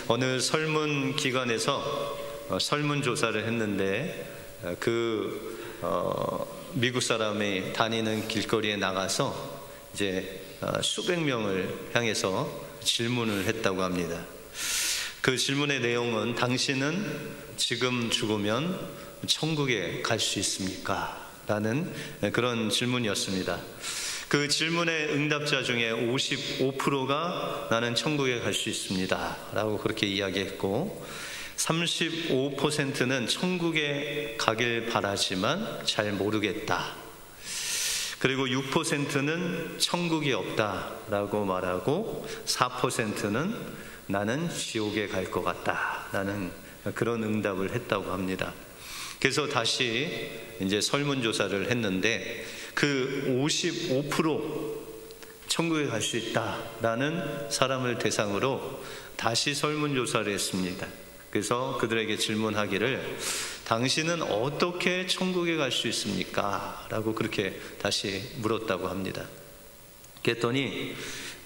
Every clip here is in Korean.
어느 설문 기관에서 설문조사를 했는데 미국 사람이 다니는 길거리에 나가서 이제 수백 명을 향해서 질문을 했다고 합니다. 그 질문의 내용은 당신은 지금 죽으면 천국에 갈 수 있습니까? 라는 그런 질문이었습니다. 그 질문의 응답자 중에 55%가 나는 천국에 갈 수 있습니다 라고 그렇게 이야기했고, 35%는 천국에 가길 바라지만 잘 모르겠다, 그리고 6%는 천국이 없다라고 말하고, 4%는 나는 지옥에 갈 것 같다 라는 그런 응답을 했다고 합니다. 그래서 다시 이제 설문조사를 했는데 그 55% 천국에 갈 수 있다라는 사람을 대상으로 다시 설문조사를 했습니다. 그래서 그들에게 질문하기를, 당신은 어떻게 천국에 갈 수 있습니까? 라고 그렇게 다시 물었다고 합니다. 그랬더니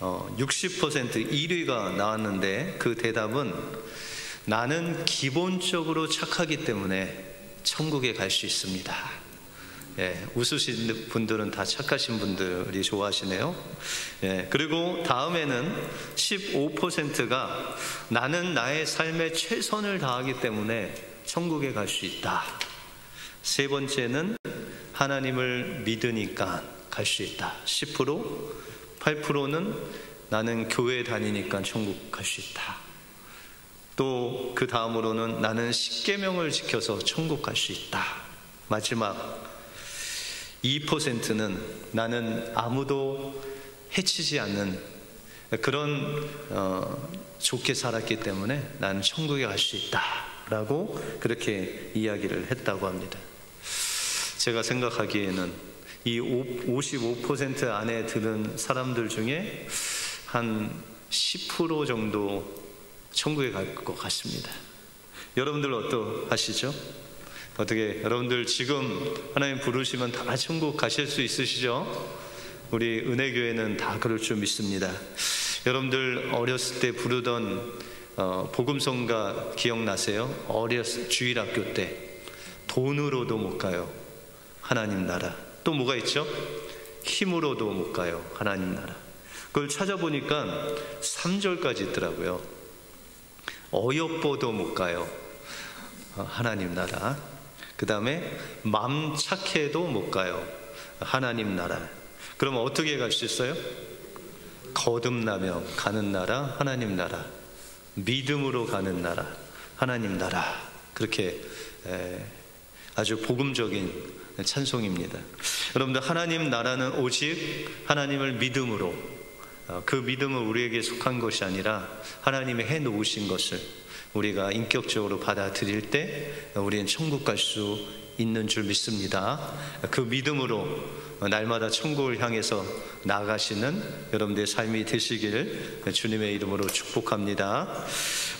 60% 1위가 나왔는데, 그 대답은 나는 기본적으로 착하기 때문에 천국에 갈 수 있습니다. 웃으시는 분들은 다 착하신 분들이 좋아하시네요. 그리고 다음에는 15%가 나는 나의 삶에 최선을 다하기 때문에 천국에 갈 수 있다. 세 번째는 하나님을 믿으니까 갈 수 있다. 10%, 8%는 나는 교회 다니니까 천국 갈 수 있다. 또 그 다음으로는 나는 십계명을 지켜서 천국 갈 수 있다. 마지막 2%는 나는 아무도 해치지 않는 그런 좋게 살았기 때문에 나는 천국에 갈 수 있다 라고 그렇게 이야기를 했다고 합니다. 제가 생각하기에는 이 55% 안에 드는 사람들 중에 한 10% 정도 천국에 갈 것 같습니다. 여러분들 어떠하시죠? 어떻게 여러분들 지금 하나님 부르시면 다 천국 가실 수 있으시죠? 우리 은혜교회는 다 그럴 줄 믿습니다. 여러분들 어렸을 때 부르던 복음성가 기억나세요? 주일학교 때 돈으로도 못 가요, 하나님 나라. 또 뭐가 있죠? 힘으로도 못 가요, 하나님 나라. 그걸 찾아보니까 3절까지 있더라고요. 어여뻐도 못 가요, 하나님 나라. 그 다음에 맘 착해도 못 가요, 하나님 나라. 그럼 어떻게 갈 수 있어요? 거듭나며 가는 나라, 하나님 나라. 믿음으로 가는 나라, 하나님 나라. 그렇게 아주 복음적인 찬송입니다. 여러분들, 하나님 나라는 오직 하나님을 믿음으로, 그 믿음은 우리에게 속한 것이 아니라 하나님이 해놓으신 것을 우리가 인격적으로 받아들일 때 우리는 천국 갈 수 있는 줄 믿습니다. 그 믿음으로 날마다 천국을 향해서 나아가시는 여러분들의 삶이 되시기를 주님의 이름으로 축복합니다.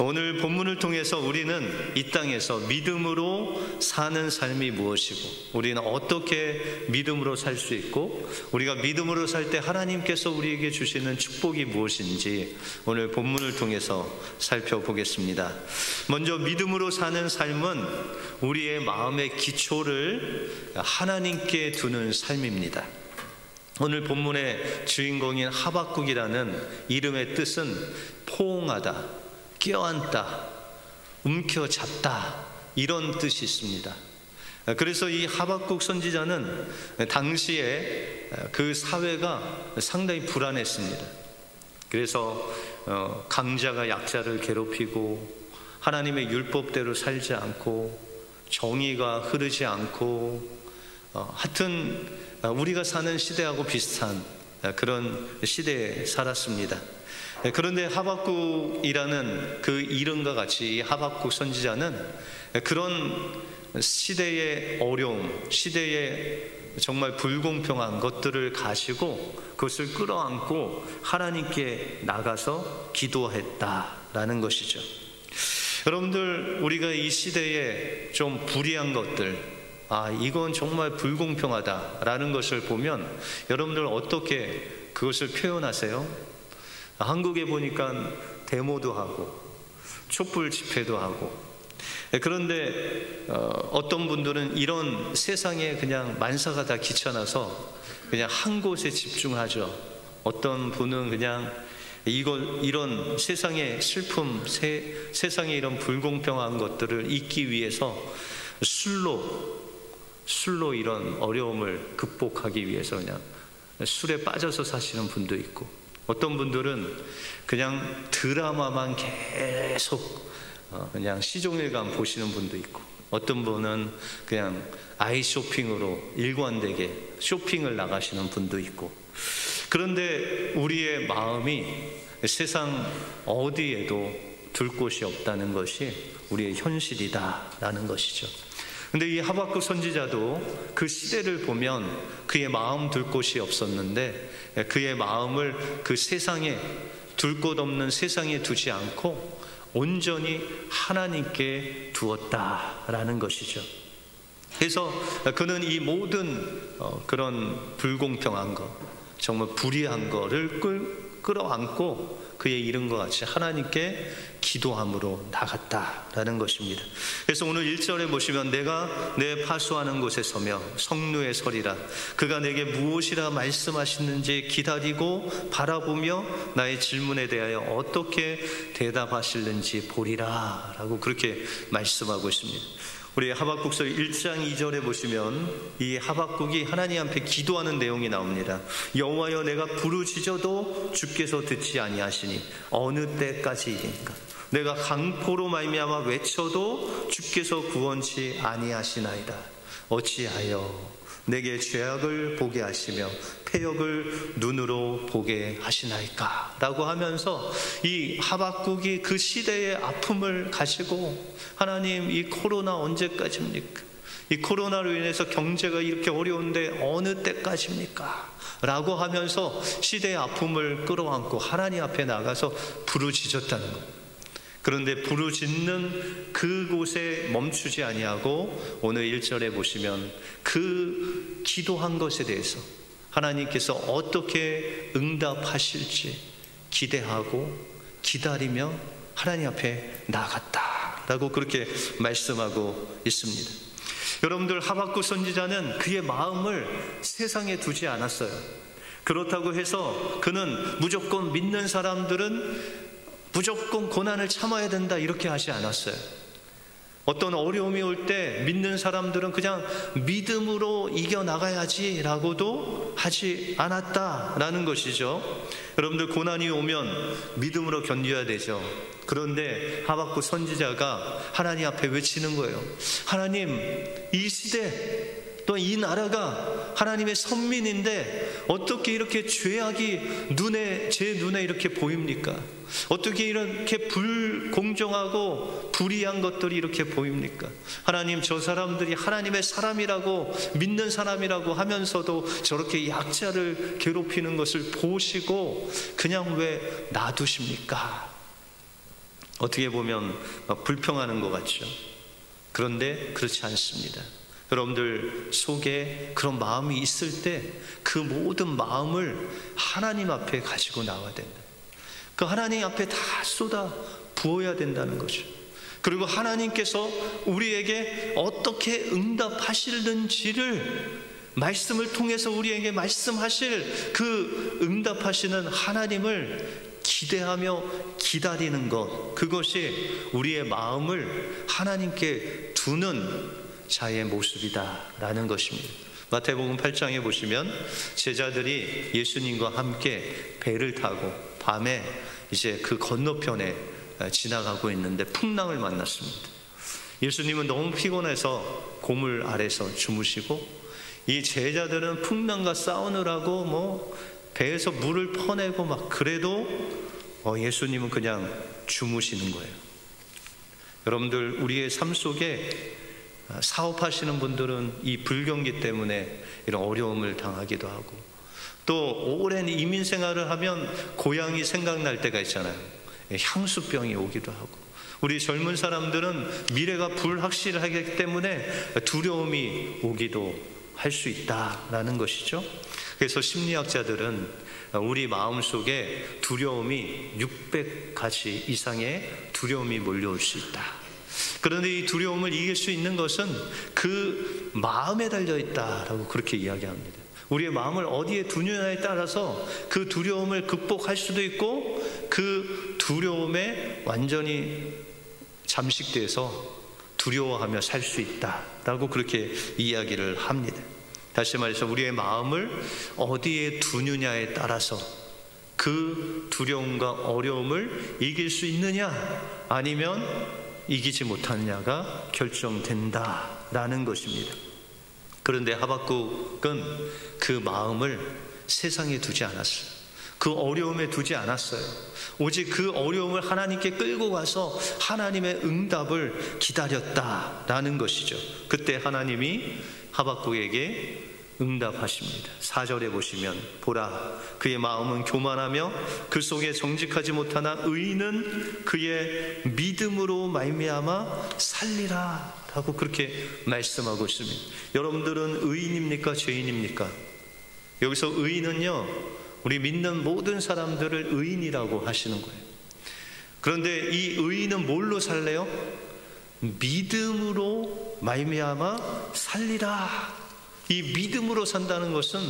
오늘 본문을 통해서 우리는 이 땅에서 믿음으로 사는 삶이 무엇이고, 우리는 어떻게 믿음으로 살 수 있고, 우리가 믿음으로 살 때 하나님께서 우리에게 주시는 축복이 무엇인지 오늘 본문을 통해서 살펴보겠습니다. 먼저 믿음으로 사는 삶은 우리의 마음의 기초를 하나님께 두는 삶입니다. 오늘 본문의 주인공인 하박국이라는 이름의 뜻은 포옹하다, 껴안다, 움켜잡다, 이런 뜻이 있습니다. 그래서 이 하박국 선지자는 당시에 그 사회가 상당히 불안했습니다. 그래서 강자가 약자를 괴롭히고, 하나님의 율법대로 살지 않고, 정의가 흐르지 않고, 하여튼 우리가 사는 시대하고 비슷한 그런 시대에 살았습니다. 그런데 하박국이라는 그 이름과 같이 이 하박국 선지자는 그런 시대의 어려움, 시대의 정말 불공평한 것들을 가지고 그것을 끌어안고 하나님께 나가서 기도했다라는 것이죠. 여러분들, 우리가 이 시대에 좀 불의한 것들, 이건 정말 불공평하다라는 것을 보면 여러분들 어떻게 그것을 표현하세요? 한국에 보니까 데모도 하고, 촛불 집회도 하고. 그런데 어떤 분들은 이런 세상에 그냥 만사가 다 귀찮아서 그냥 한 곳에 집중하죠. 어떤 분은 그냥 이런 세상의 슬픔, 세상의 이런 불공평한 것들을 잊기 위해서 술로 이런 어려움을 극복하기 위해서 그냥 술에 빠져서 사시는 분도 있고, 어떤 분들은 그냥 드라마만 계속 그냥 시종일관 보시는 분도 있고, 어떤 분은 그냥 아이 쇼핑으로 일관되게 쇼핑을 나가시는 분도 있고. 그런데 우리의 마음이 세상 어디에도 둘 곳이 없다는 것이 우리의 현실이다라는 것이죠. 근데 이 하박국 선지자도 그 시대를 보면 그의 마음 둘 곳이 없었는데, 그의 마음을 그 세상에, 둘 곳 없는 세상에 두지 않고 온전히 하나님께 두었다라는 것이죠. 그래서 그는 이 모든 그런 불공평한 것, 정말 불의한 거를 끌어안고 그의 이름과 같이 하나님께 기도함으로 나갔다라는 것입니다. 그래서 오늘 1절에 보시면 내가 내 파수하는 곳에 서며 성루에 서리라. 그가 내게 무엇이라 말씀하시는지 기다리고 바라보며 나의 질문에 대하여 어떻게 대답하실는지 보리라 라고 그렇게 말씀하고 있습니다. 우리 하박국서 1장 2절에 보시면 이 하박국이 하나님 앞에 기도하는 내용이 나옵니다. 여호와여, 내가 부르짖어도 주께서 듣지 아니하시니 어느 때까지이리까? 내가 강포로 말미암아 외쳐도 주께서 구원치 아니하시나이다. 어찌하여 내게 죄악을 보게 하시며 패역을 눈으로 보게 하시나이까? 라고 하면서 이 하박국이 그 시대의 아픔을 가지고, 하나님, 이 코로나 언제까지입니까? 이 코로나로 인해서 경제가 이렇게 어려운데 어느 때까지입니까? 라고 하면서 시대의 아픔을 끌어안고 하나님 앞에 나가서 부르짖었다는 것. 그런데 부르짖는 그곳에 멈추지 아니하고 오늘 1절에 보시면 그 기도한 것에 대해서 하나님께서 어떻게 응답하실지 기대하고 기다리며 하나님 앞에 나갔다라고 그렇게 말씀하고 있습니다. 여러분들, 하박국 선지자는 그의 마음을 세상에 두지 않았어요. 그렇다고 해서 그는 무조건 믿는 사람들은 무조건 고난을 참아야 된다 이렇게 하지 않았어요. 어떤 어려움이 올 때 믿는 사람들은 그냥 믿음으로 이겨나가야지 라고도 하지 않았다라는 것이죠. 여러분들, 고난이 오면 믿음으로 견뎌야 되죠. 그런데 하박국 선지자가 하나님 앞에 외치는 거예요. 하나님, 이 시대 또 이 나라가 하나님의 선민인데 어떻게 이렇게 죄악이 제 눈에 이렇게 보입니까? 어떻게 이렇게 불공정하고 불의한 것들이 이렇게 보입니까? 하나님, 저 사람들이 하나님의 사람이라고 믿는 사람이라고 하면서도 저렇게 약자를 괴롭히는 것을 보시고 그냥 왜 놔두십니까? 어떻게 보면 불평하는 것 같죠. 그런데 그렇지 않습니다. 여러분들 속에 그런 마음이 있을 때 그 모든 마음을 하나님 앞에 가지고 나와야 된다. 그 하나님 앞에 다 쏟아 부어야 된다는 거죠. 그리고 하나님께서 우리에게 어떻게 응답하시는지를 말씀을 통해서 우리에게 말씀하실 그 응답하시는 하나님을 기대하며 기다리는 것, 그것이 우리의 마음을 하나님께 두는 자의 모습이다라는 것입니다. 마태복음 8장에 보시면 제자들이 예수님과 함께 배를 타고 밤에 이제 그 건너편에 지나가고 있는데 풍랑을 만났습니다. 예수님은 너무 피곤해서 고물 아래서 주무시고, 이 제자들은 풍랑과 싸우느라고 배에서 물을 퍼내고 막 그래도 예수님은 그냥 주무시는 거예요. 여러분들, 우리의 삶 속에 사업하시는 분들은 이 불경기 때문에 이런 어려움을 당하기도 하고, 또 오랜 이민 생활을 하면 고향이 생각날 때가 있잖아요. 향수병이 오기도 하고, 우리 젊은 사람들은 미래가 불확실하기 때문에 두려움이 오기도 할 수 있다라는 것이죠. 그래서 심리학자들은 우리 마음속에 두려움이 600가지 이상의 두려움이 몰려올 수 있다. 그런데 이 두려움을 이길 수 있는 것은 그 마음에 달려있다라고 그렇게 이야기합니다. 우리의 마음을 어디에 두느냐에 따라서 그 두려움을 극복할 수도 있고 그 두려움에 완전히 잠식돼서 두려워하며 살 수 있다라고 그렇게 이야기를 합니다. 다시 말해서 우리의 마음을 어디에 두느냐에 따라서 그 두려움과 어려움을 이길 수 있느냐 아니면 이기지 못하느냐가 결정된다라는 것입니다. 그런데 하박국은 그 마음을 세상에 두지 않았어요. 그 어려움에 두지 않았어요. 오직 그 어려움을 하나님께 끌고 가서 하나님의 응답을 기다렸다라는 것이죠. 그때 하나님이 하박국에게 응답하십니다. 4절에 보시면 보라 그의 마음은 교만하며 그 속에 정직하지 못하나 의인은 그의 믿음으로 말미암아 살리라 라고 그렇게 말씀하고 있습니다. 여러분들은 의인입니까? 죄인입니까? 여기서 의인은요, 우리 믿는 모든 사람들을 의인이라고 하시는 거예요. 그런데 이 의인은 뭘로 살래요? 믿음으로 말미암아 살리라. 이 믿음으로 산다는 것은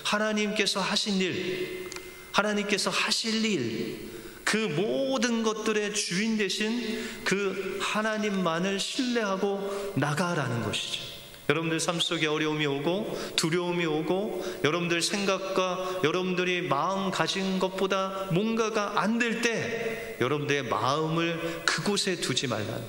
하나님께서 하신 일, 하나님께서 하실 일, 그 모든 것들의 주인 되신 그 하나님만을 신뢰하고 나가라는 것이죠. 여러분들 삶 속에 어려움이 오고 두려움이 오고 여러분들 생각과 여러분들이 마음 가진 것보다 뭔가가 안 될 때 여러분들의 마음을 그곳에 두지 말라는,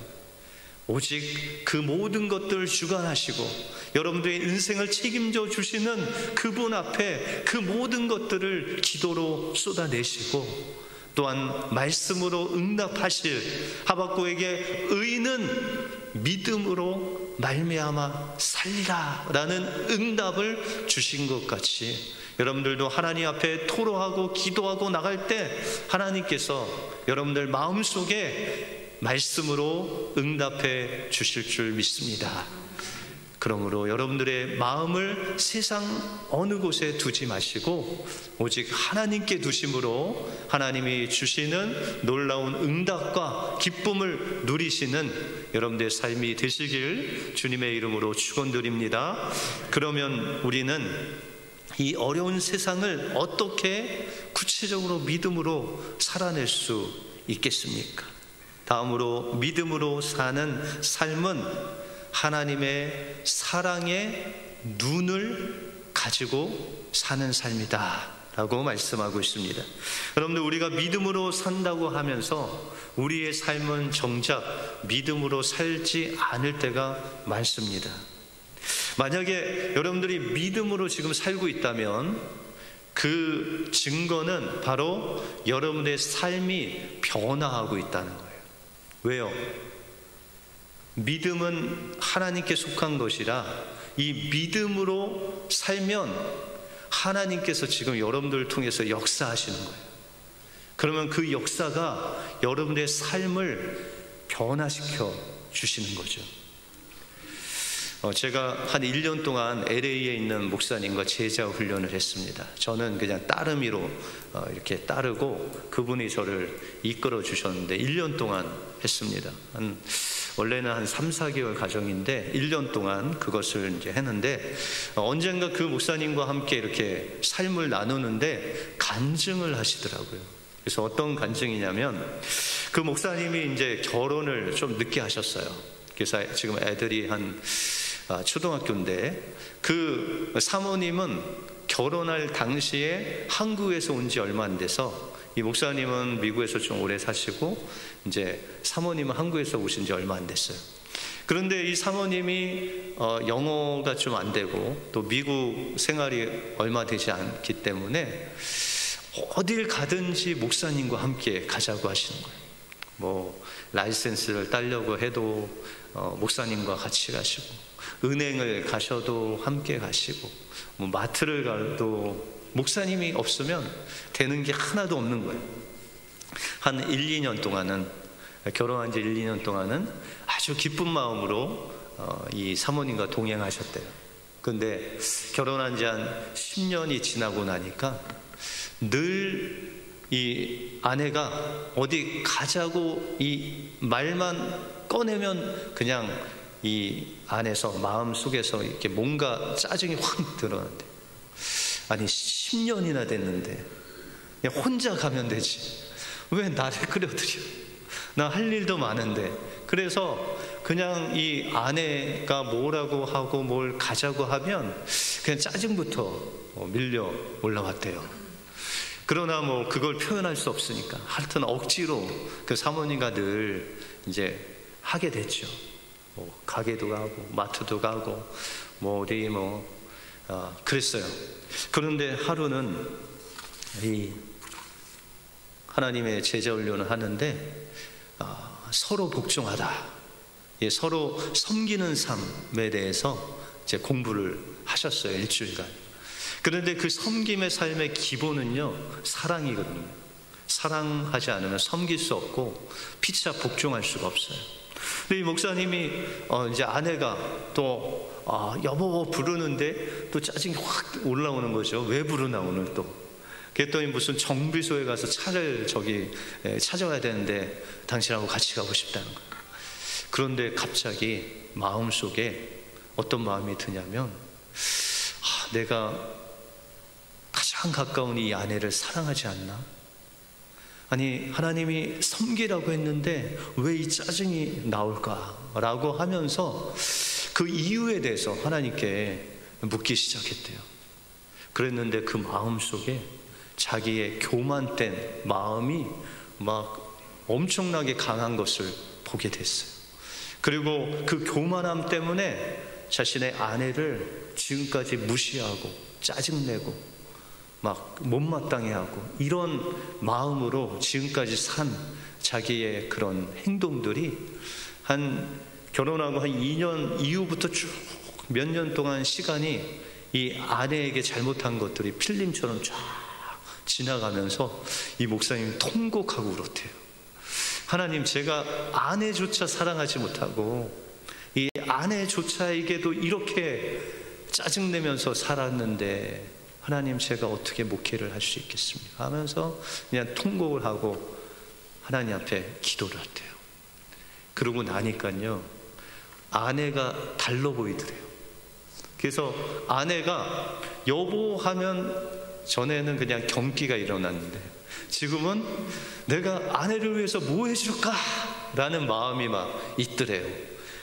오직 그 모든 것들을 주관하시고 여러분들의 인생을 책임져 주시는 그분 앞에 그 모든 것들을 기도로 쏟아내시고 또한 말씀으로 응답하실 하박국에게 의인은 믿음으로 말미암아 살리라라는 응답을 주신 것 같이 여러분들도 하나님 앞에 토로하고 기도하고 나갈 때 하나님께서 여러분들 마음속에 말씀으로 응답해 주실 줄 믿습니다. 그러므로 여러분들의 마음을 세상 어느 곳에 두지 마시고 오직 하나님께 두심으로 하나님이 주시는 놀라운 응답과 기쁨을 누리시는 여러분들의 삶이 되시길 주님의 이름으로 축원드립니다. 그러면 우리는 이 어려운 세상을 어떻게 구체적으로 믿음으로 살아낼 수 있겠습니까? 다음으로 믿음으로 사는 삶은 하나님의 사랑의 눈을 가지고 사는 삶이다 라고 말씀하고 있습니다. 여러분들, 우리가 믿음으로 산다고 하면서 우리의 삶은 정작 믿음으로 살지 않을 때가 많습니다. 만약에 여러분들이 믿음으로 지금 살고 있다면 그 증거는 바로 여러분의 삶이 변화하고 있다는 거예요. 왜요? 믿음은 하나님께 속한 것이라 이 믿음으로 살면 하나님께서 지금 여러분들을 통해서 역사하시는 거예요. 그러면 그 역사가 여러분의 삶을 변화시켜 주시는 거죠. 제가 한 1년 동안 LA에 있는 목사님과 제자 훈련을 했습니다. 저는 그냥 따르미로 이렇게 따르고 그분이 저를 이끌어 주셨는데 1년 동안 했습니다. 원래는 한 3, 4개월 과정인데 1년 동안 그것을 이제 했는데 언젠가 그 목사님과 함께 이렇게 삶을 나누는데 간증을 하시더라고요. 그래서 어떤 간증이냐면 그 목사님이 이제 결혼을 좀 늦게 하셨어요. 그래서 지금 애들이 한 초등학교인데 그 사모님은 결혼할 당시에 한국에서 온 지 얼마 안 돼서 이 목사님은 미국에서 좀 오래 사시고 이제 사모님은 한국에서 오신 지 얼마 안 됐어요. 그런데 이 사모님이 영어가 좀 안 되고 또 미국 생활이 얼마 되지 않기 때문에 어딜 가든지 목사님과 함께 가자고 하시는 거예요. 뭐 라이센스를 따려고 해도 목사님과 같이 가시고 은행을 가셔도 함께 가시고 뭐 마트를 가도 목사님이 없으면 되는 게 하나도 없는 거예요. 한 1, 2년 동안은 결혼한 지 1, 2년 동안은 아주 기쁜 마음으로 이 사모님과 동행하셨대요. 근데 결혼한 지 한 10년이 지나고 나니까 늘 이 아내가 어디 가자고 이 말만 꺼내면 그냥 이 안에서 마음속에서 이렇게 뭔가 짜증이 확 드러난대. 아니 10년이나 됐는데 그냥 혼자 가면 되지, 왜 나를 끌어들여? 나 할 일도 많은데. 그래서 그냥 이 아내가 뭐라고 하고 뭘 가자고 하면 그냥 짜증부터 밀려 올라왔대요. 그러나 뭐 그걸 표현할 수 없으니까 하여튼 억지로 그 사모님과 늘 이제 하게 됐죠. 뭐 가게도 가고 마트도 가고 뭐 어디 그랬어요. 그런데 하루는 이 하나님의 제자 훈련을 하는데 서로 복종하다, 서로 섬기는 삶에 대해서 이제 공부를 하셨어요, 일주일간. 그런데 그 섬김의 삶의 기본은요, 사랑이거든요. 사랑하지 않으면 섬길 수 없고 피차 복종할 수가 없어요. 근데 이 목사님이 이제 아내가 또 여보 부르는데 또 짜증이 확 올라오는 거죠. 왜 부르나 오늘 또. 그랬더니 무슨 정비소에 가서 차를 찾아와야 되는데 당신하고 같이 가고 싶다는 거예요. 그런데 갑자기 마음속에 어떤 마음이 드냐면, 내가 가장 가까운 이 아내를 사랑하지 않나? 아니 하나님이 섬기라고 했는데 왜 이 짜증이 나올까? 라고 하면서 그 이유에 대해서 하나님께 묻기 시작했대요. 그랬는데 그 마음속에 자기의 교만된 마음이 막 엄청나게 강한 것을 보게 됐어요. 그리고 그 교만함 때문에 자신의 아내를 지금까지 무시하고 짜증내고 막 못마땅해 하고 이런 마음으로 지금까지 산 자기의 그런 행동들이 결혼하고 한 2년 이후부터 쭉 몇 년 동안 시간이 이 아내에게 잘못한 것들이 필름처럼 쫙 지나가면서 이 목사님이 통곡하고 울었대요. 하나님, 제가 아내조차 사랑하지 못하고 이 아내조차에게도 이렇게 짜증내면서 살았는데 하나님, 제가 어떻게 목회를 할 수 있겠습니까? 하면서 그냥 통곡을 하고 하나님 앞에 기도를 했대요. 그러고 나니까요, 아내가 달라 보이더래요. 그래서 아내가 여보 하면 전에는 그냥 경기가 일어났는데 지금은 내가 아내를 위해서 뭐 해줄까? 라는 마음이 막 있더래요.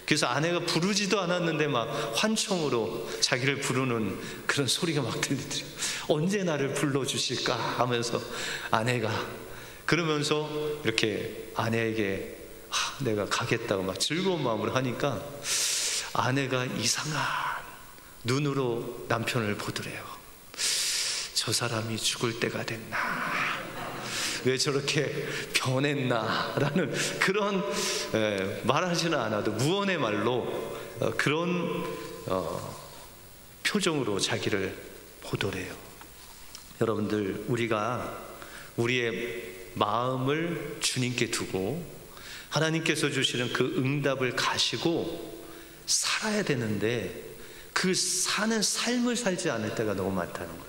그래서 아내가 부르지도 않았는데 막 환청으로 자기를 부르는 그런 소리가 막 들리더래요. 언제 나를 불러주실까? 하면서 아내가 그러면서 이렇게 아내에게 내가 가겠다고 막 즐거운 마음으로 하니까 아내가 이상한 눈으로 남편을 보더래요. 저 사람이 죽을 때가 됐나? 왜 저렇게 변했나? 라는 그런 말하지는 않아도 무언의 말로 그런 표정으로 자기를 보더래요. 여러분들, 우리가 우리의 마음을 주님께 두고 하나님께서 주시는 그 응답을 가지고 살아야 되는데 그 사는 삶을 살지 않을 때가 너무 많다는 거예요.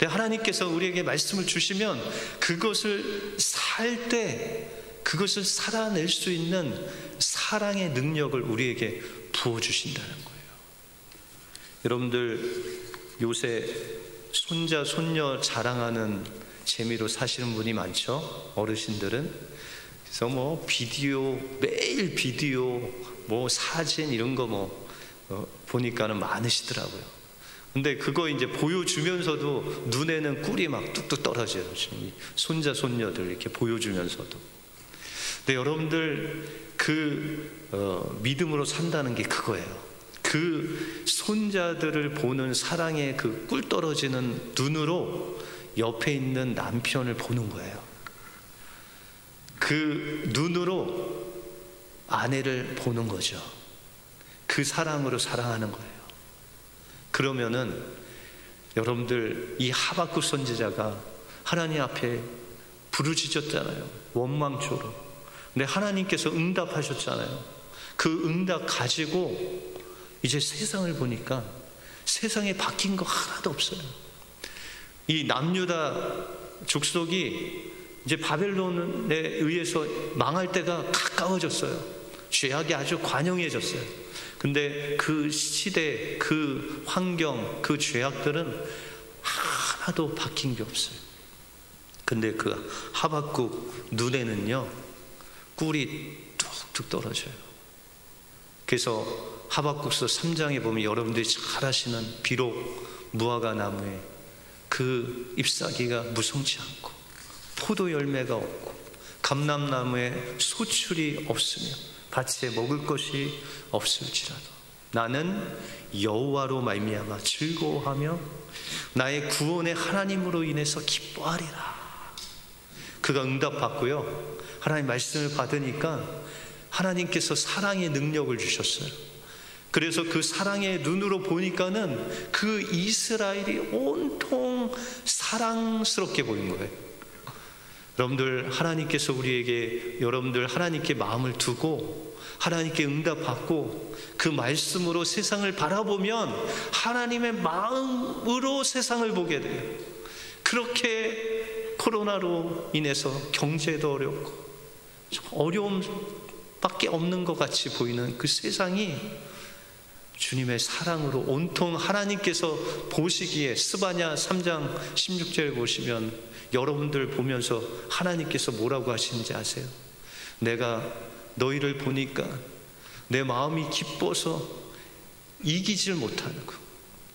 하나님께서 우리에게 말씀을 주시면 그것을 살 때 그것을 살아낼 수 있는 사랑의 능력을 우리에게 부어주신다는 거예요. 여러분들, 요새 손자 손녀 자랑하는 재미로 사시는 분이 많죠. 어르신들은. 그래서 뭐 비디오, 매일 비디오, 뭐 사진 이런 거 보니까는 많으시더라고요. 근데 그거 이제 보여주면서도 눈에는 꿀이 막 뚝뚝 떨어져요. 지금 손자 손녀들 이렇게 보여주면서도. 근데 여러분들, 믿음으로 산다는 게 그거예요. 그 손자들을 보는 사랑의 그 꿀 떨어지는 눈으로 옆에 있는 남편을 보는 거예요. 그 눈으로 아내를 보는 거죠. 그 사랑으로 사랑하는 거예요. 그러면은 여러분들, 이 하박국 선지자가 하나님 앞에 부르짖었잖아요. 원망조로. 근데 하나님께서 응답하셨잖아요. 그 응답 가지고 이제 세상을 보니까 세상에 바뀐 거 하나도 없어요. 이 남유다 족속이 이제 바벨론에 의해서 망할 때가 가까워졌어요. 죄악이 아주 관영해졌어요. 근데 그 시대, 그 환경, 그 죄악들은 하나도 바뀐 게 없어요. 근데 그 하박국 눈에는요, 꿀이 뚝뚝 떨어져요. 그래서 하박국서 3장에 보면 여러분들이 잘 아시는, 비록 무화과 나무에 그 잎사귀가 무성치 않고 포도 열매가 없고 감람나무에 소출이 없으며 밭에 먹을 것이 없을지라도 나는 여호와로 말미암아 즐거워하며 나의 구원의 하나님으로 인해서 기뻐하리라. 그가 응답받고요, 하나님 말씀을 받으니까 하나님께서 사랑의 능력을 주셨어요. 그래서 그 사랑의 눈으로 보니까는 그 이스라엘이 온통 사랑스럽게 보인 거예요. 여러분들, 하나님께서 우리에게, 여러분들 하나님께 마음을 두고 하나님께 응답받고 그 말씀으로 세상을 바라보면 하나님의 마음으로 세상을 보게 돼요. 그렇게 코로나로 인해서 경제도 어렵고 어려움밖에 없는 것 같이 보이는 그 세상이 주님의 사랑으로 온통 하나님께서 보시기에, 스바냐 3장 16절 보시면 여러분들 보면서 하나님께서 뭐라고 하시는지 아세요? 내가 너희를 보니까 내 마음이 기뻐서 이기질 못하고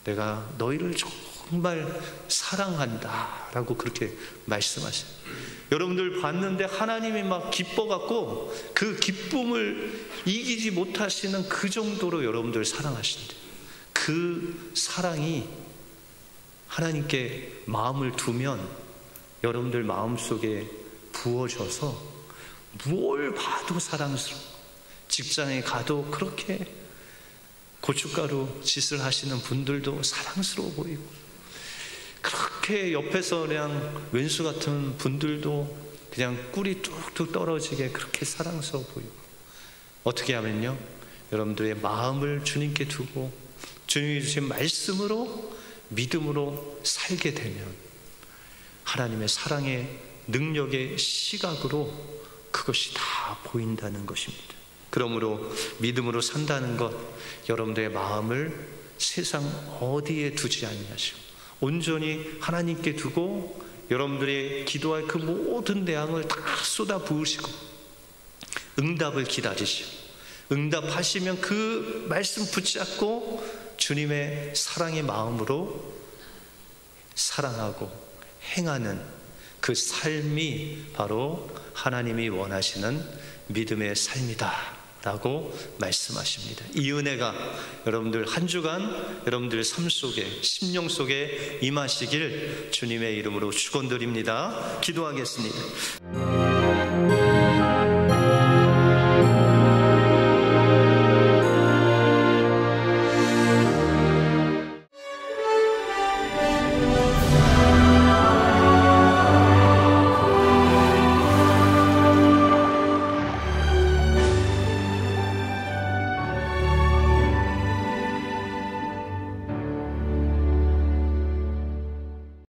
내가 너희를 정말 사랑한다 라고 그렇게 말씀하셔요. 여러분들 봤는데 하나님이 막 기뻐갖고 그 기쁨을 이기지 못하시는 그 정도로 여러분들 사랑하신대. 그 사랑이 하나님께 마음을 두면 여러분들 마음속에 부어져서 뭘 봐도 사랑스러워. 직장에 가도 그렇게 고춧가루 짓을 하시는 분들도 사랑스러워 보이고, 그렇게 옆에서 그냥 왼수 같은 분들도 그냥 꿀이 뚝뚝 떨어지게 그렇게 사랑스러워 보이고, 어떻게 하면요, 여러분들의 마음을 주님께 두고 주님이 주신 말씀으로 믿음으로 살게 되면 하나님의 사랑의 능력의 시각으로 그것이 다 보인다는 것입니다. 그러므로 믿음으로 산다는 것, 여러분들의 마음을 세상 어디에 두지 아니하시고 온전히 하나님께 두고 여러분들의 기도할 그 모든 대항을 다 쏟아 부으시고 응답을 기다리시고, 응답하시면 그 말씀 붙잡고 주님의 사랑의 마음으로 사랑하고 행하는 그 삶이 바로 하나님이 원하시는 믿음의 삶이다 라고 말씀하십니다. 이 은혜가 여러분들 한 주간 여러분들 삶 속에, 심령 속에 임하시길 주님의 이름으로 축원드립니다. 기도하겠습니다.